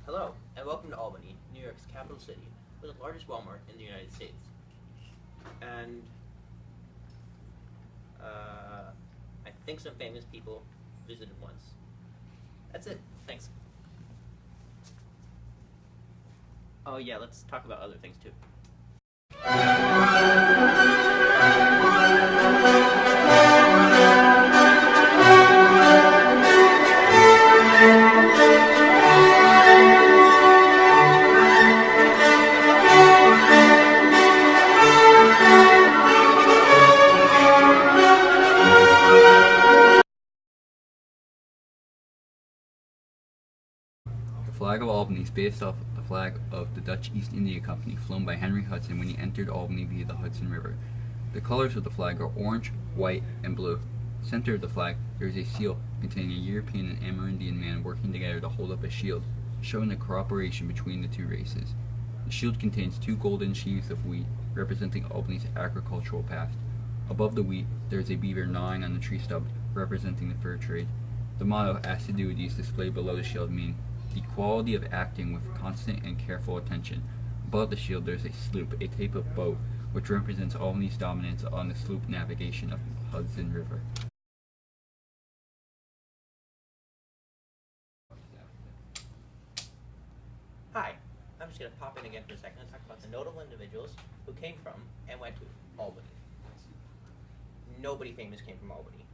Hello, and welcome to Albany, New York's capital city, with the largest Walmart in the United States. And I think some famous people visited once. That's it. Thanks. Oh yeah, let's talk about other things too. The flag of Albany is based off the flag of the Dutch East India Company flown by Henry Hudson when he entered Albany via the Hudson River. The colors of the flag are orange, white, and blue. Center of the flag, there is a seal containing a European and Amerindian man working together to hold up a shield, showing the cooperation between the two races. The shield contains two golden sheaves of wheat, representing Albany's agricultural past. Above the wheat, there is a beaver gnawing on the tree stub, representing the fur trade. The motto, assiduity, is displayed below the shield, meaning the quality of acting with constant and careful attention. Above the shield there is a sloop, a type of boat, which represents Albany's dominance on the sloop navigation of the Hudson River. Hi, I'm just going to pop in again for a second and talk about the notable individuals who came from and went to Albany. Nobody famous came from Albany.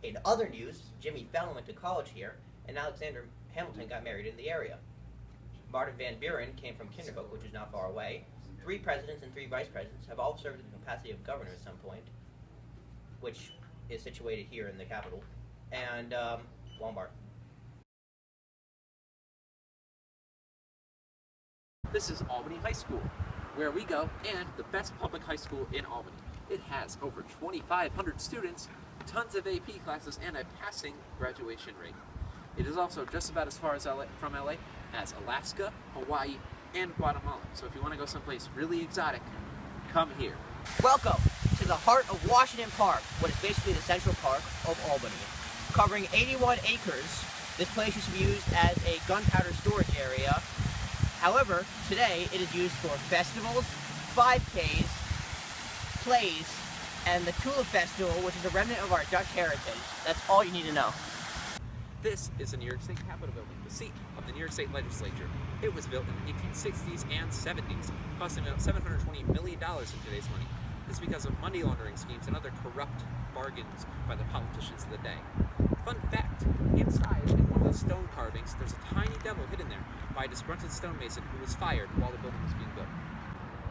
In other news, Jimmy Fallon went to college here, and Alexander Hamilton got married in the area. Martin Van Buren came from Kinderhook, which is not far away. 3 presidents and 3 vice presidents have all served in the capacity of governor at some point, which is situated here in the capital, and Walmart. This is Albany High School, where we go, and the best public high school in Albany. It has over 2,500 students, tons of AP classes, and a passing graduation rate. It is also just about as far as from LA as Alaska, Hawaii, and Guatemala. So if you want to go someplace really exotic, come here. Welcome to the heart of Washington Park, what is basically the central park of Albany. Covering 81 acres, this place used to be used as a gunpowder storage area. However, today it is used for festivals, 5Ks, plays, and the Tulip Festival, which is a remnant of our Dutch heritage. That's all you need to know. This is the New York State Capitol building, the seat of the New York State Legislature. It was built in the 1860s and 70s, costing about $720 million in today's money. This is because of money laundering schemes and other corrupt bargains by the politicians of the day. Fun fact, inside in one of the stone carvings, there's a tiny devil hidden there by a disgruntled stonemason who was fired while the building was being built.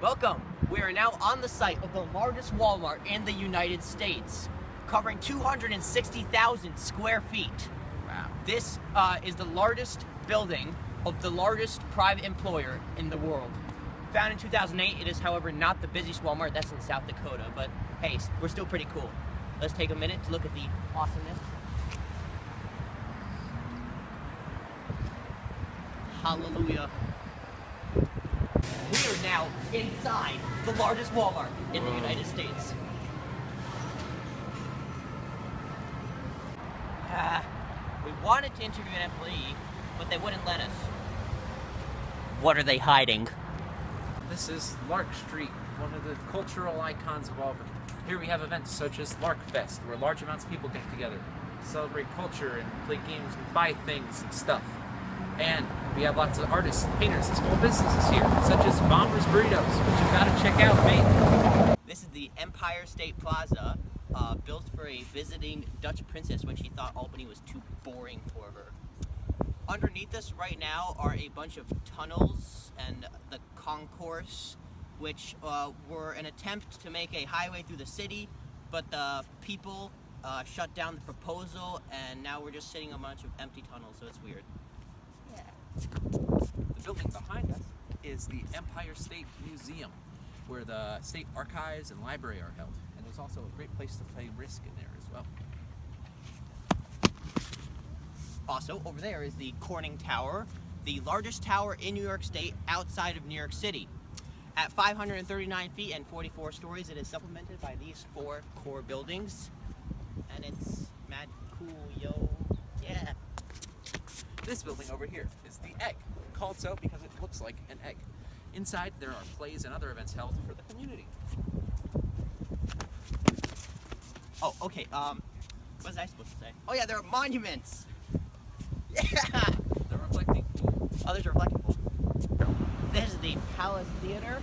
Welcome! We are now on the site of the largest Walmart in the United States, covering 260,000 square feet. Wow. This is the largest building of the largest private employer in the world. Founded in 2008, it is, however, not the busiest Walmart. That's in South Dakota, but hey, we're still pretty cool. Let's take a minute to look at the awesomeness. Hallelujah. We are now inside the largest Walmart in the United States. We wanted to interview an employee, but they wouldn't let us. What are they hiding? This is Lark Street, one of the cultural icons of Albany. Here we have events such as Lark Fest, where large amounts of people get together, celebrate culture, and play games and buy things and stuff. And we have lots of artists, painters, and small businesses here, such as Bombers Burritos, which you've got to check out, mate. This is the Empire State Plaza, built for a visiting Dutch princess when she thought Albany was too boring for her. Underneath us right now are a bunch of tunnels and the concourse, which were an attempt to make a highway through the city, but the people shut down the proposal, and now we're just sitting in a bunch of empty tunnels, so it's weird. Yeah. The building behind us is the Empire State Museum, where the state archives and library are held. And there's also a great place to play Risk in there as well. Also, over there is the Corning Tower, the largest tower in New York State outside of New York City. At 539 feet and 44 stories, it is supplemented by these 4 core buildings. And it's mad cool, yo. Yeah. This building over here is the Egg, called so because it looks like an egg. Inside, there are plays and other events held for the community. Oh, okay, what was I supposed to say? Oh yeah, there are monuments! Yeah! The reflecting pool. Oh, there's a reflecting pool. This is the Palace Theater,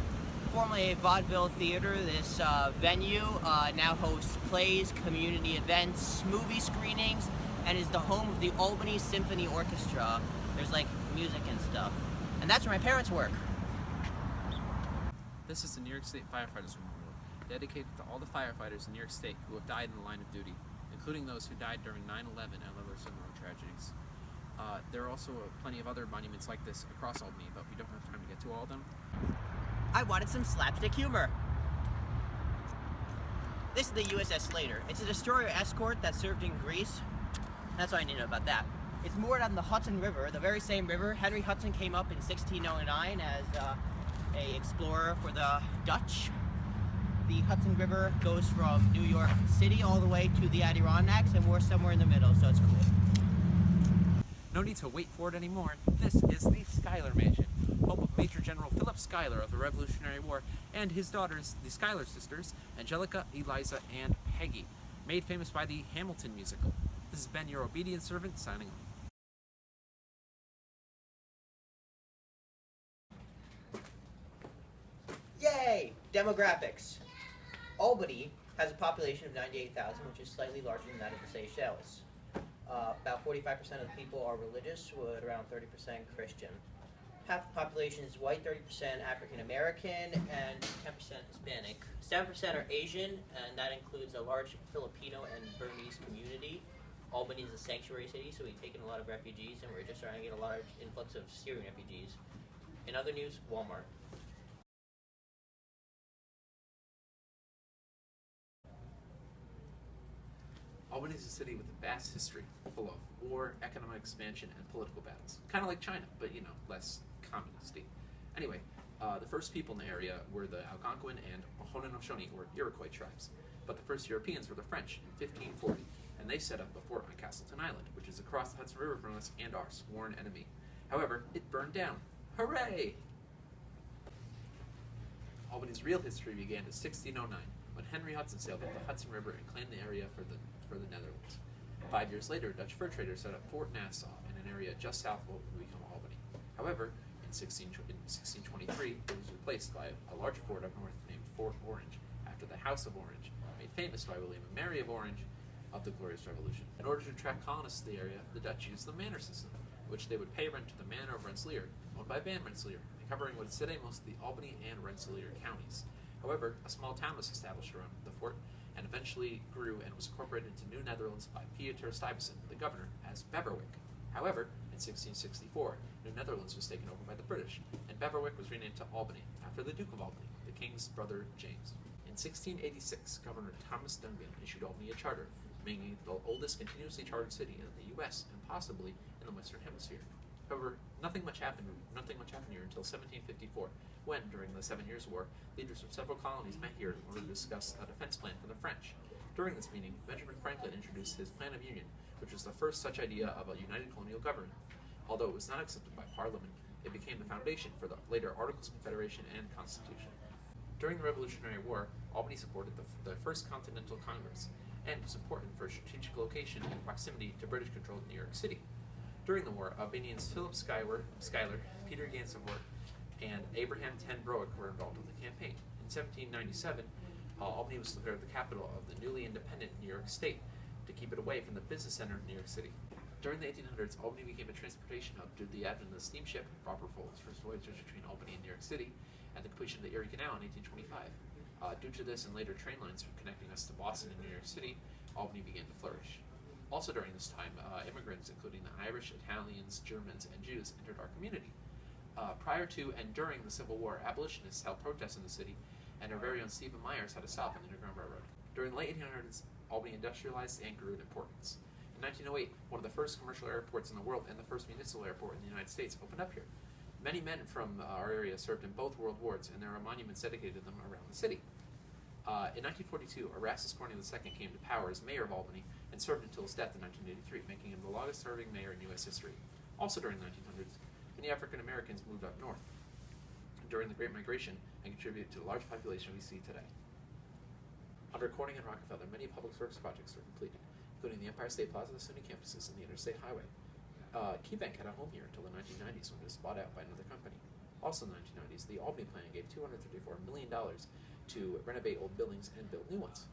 formerly a vaudeville theater. This venue now hosts plays, community events, movie screenings, and is the home of the Albany Symphony Orchestra. There's like music and stuff. And that's where my parents work. This is the New York State Firefighters Memorial, dedicated to all the firefighters in New York State who have died in the line of duty, including those who died during 9/11 and other similar tragedies. There are also plenty of other monuments like this across Albany, but we don't have time to get to all of them. I wanted some slapstick humor. This is the USS Slater. It's a destroyer escort that served in Greece. That's all I need to know about that. It's moored on the Hudson River, the very same river. Henry Hudson came up in 1609 as a explorer for the Dutch. The Hudson River goes from New York City all the way to the Adirondacks, and we're somewhere in the middle, so it's cool. No need to wait for it anymore. This is the Schuyler Mansion, home of Major General Philip Schuyler of the Revolutionary War and his daughters, the Schuyler sisters, Angelica, Eliza, and Peggy, made famous by the Hamilton musical. This has been your obedient servant, signing off. Yay! Demographics. Albany has a population of 98,000, which is slightly larger than that of the Seychelles. About 45% of the people are religious, with around 30% Christian. Half the population is white, 30% African American, and 10% Hispanic. 7% are Asian, and that includes a large Filipino and Burmese community. Albany is a sanctuary city, so we've taken a lot of refugees, and we're just starting to get a large influx of Syrian refugees. In other news, Walmart. Albany is a city with a vast history, full of war, economic expansion, and political battles. Kind of like China, but less communisty. Anyway, the first people in the area were the Algonquin and Haudenosaunee, or Iroquois tribes. But the first Europeans were the French in 1540, and they set up a fort on Castleton Island, which is across the Hudson River from us and our sworn enemy. However, it burned down. Hooray! Albany's real history began in 1609, when Henry Hudson sailed up the Hudson River and claimed the area for the Netherlands. 5 years later, Dutch fur traders set up Fort Nassau in an area just south of what would become Albany. However, in 1623, it was replaced by a larger fort up north named Fort Orange, after the House of Orange, made famous by William and Mary of Orange of the Glorious Revolution. In order to attract colonists to the area, the Dutch used the manor system, in which they would pay rent to the manor of Rensselaer, owned by Van Rensselaer, covering what is today most of the Albany and Rensselaer counties. However, a small town was established around the fort, and eventually grew and was incorporated into New Netherlands by Pieter Stuyvesant, the governor, as Beverwyck. However, in 1664, New Netherlands was taken over by the British, and Beverwyck was renamed to Albany, after the Duke of Albany, the king's brother James. In 1686, Governor Thomas Dungan issued Albany a charter, making it the oldest continuously chartered city in the U.S. and possibly in the Western Hemisphere. However, nothing much happened here until 1754, when, during the 7 Years' War, leaders from several colonies met here in order to discuss a defense plan for the French. During this meeting, Benjamin Franklin introduced his Plan of Union, which was the first such idea of a united colonial government. Although it was not accepted by Parliament, it became the foundation for the later Articles of Confederation and Constitution. During the Revolutionary War, Albany supported the First Continental Congress, and was important for strategic location and proximity to British-controlled New York City. During the war, Albanians Philip Schuyler, Peter Gansevoort, and Abraham Ten Broek were involved in the campaign. In 1797, Albany was declared the capital of the newly independent New York State to keep it away from the business center of New York City. During the 1800s, Albany became a transportation hub due to the advent of the steamship, Robert Fulton's first voyage between Albany and New York City, and the completion of the Erie Canal in 1825. Due to this and later train lines connecting us to Boston and New York City, Albany began to flourish. Also during this time, immigrants, including the Irish, Italians, Germans, and Jews, entered our community. Prior to and during the Civil War, abolitionists held protests in the city, and our very own Stephen Myers had a stop on the Underground Railroad. During the late 1800s, Albany industrialized and grew in importance. In 1908, one of the first commercial airports in the world and the first municipal airport in the United States opened up here. Many men from our area served in both world wars, and there are monuments dedicated to them around the city. In 1942, Erastus Corning II came to power as mayor of Albany and served until his death in 1983, making him the longest-serving mayor in U.S. history. Also during the 1900s, many African Americans moved up north during the Great Migration and contributed to the large population we see today. Under Corning and Rockefeller, many public works projects were completed, including the Empire State Plaza, the SUNY campuses, and the Interstate Highway. KeyBank had a home here until the 1990s when it was bought out by another company. Also in the 1990s, the Albany plan gave $234 million to renovate old buildings and build new ones.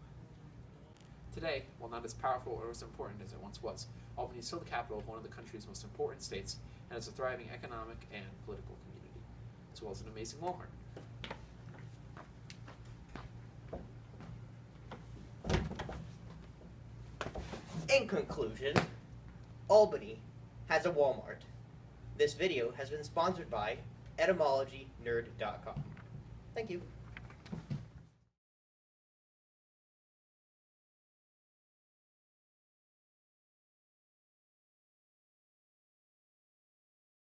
Today, while not as powerful or as important as it once was, Albany is still the capital of one of the country's most important states and has a thriving economic and political community, as well as an amazing Walmart. In conclusion, Albany has a Walmart. This video has been sponsored by etymologynerd.com. Thank you.